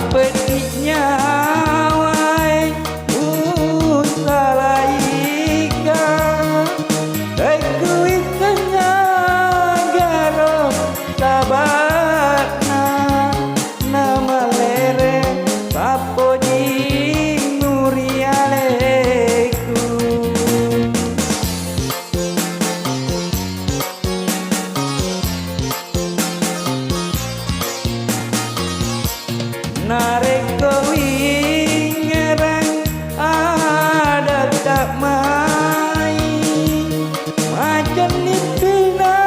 Petiknya awai usalaika Tegui tenagaro sabatna nama lere papoji nurialeku Nareko wingerang ada tak main macam nipina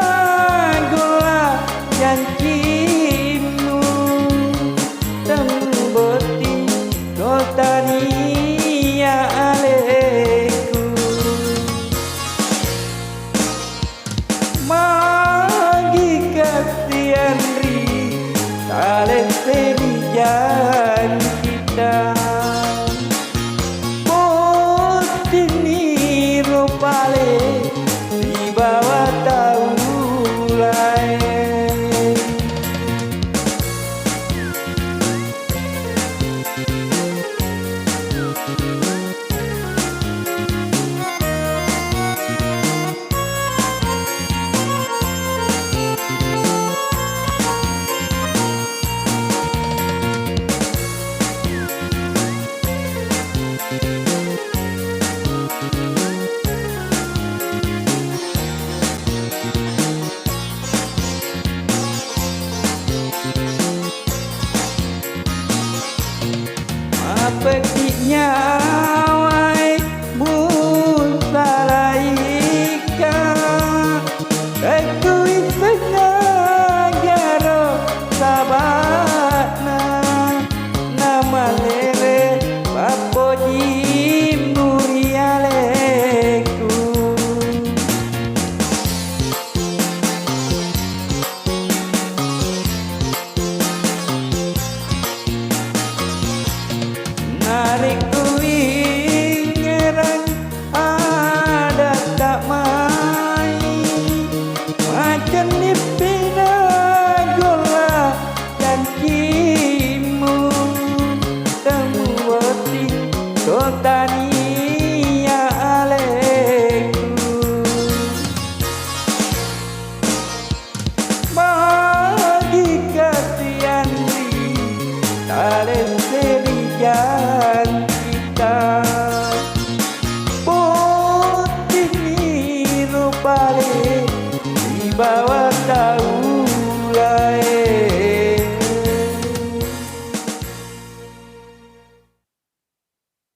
gola janjimu temboti kotania aleku magi kasihan ri talen jangan kita Botini rupale di bawah taulai Petiknya awai musalaika Tegui tenagaro sabatna nama lere papoji nurialeku Nariku wingerang ada tak main macam nipina gola janjimu temu wati kotania aleku bagi kasihan di talen jangan kita Botini rupale di bawah tahu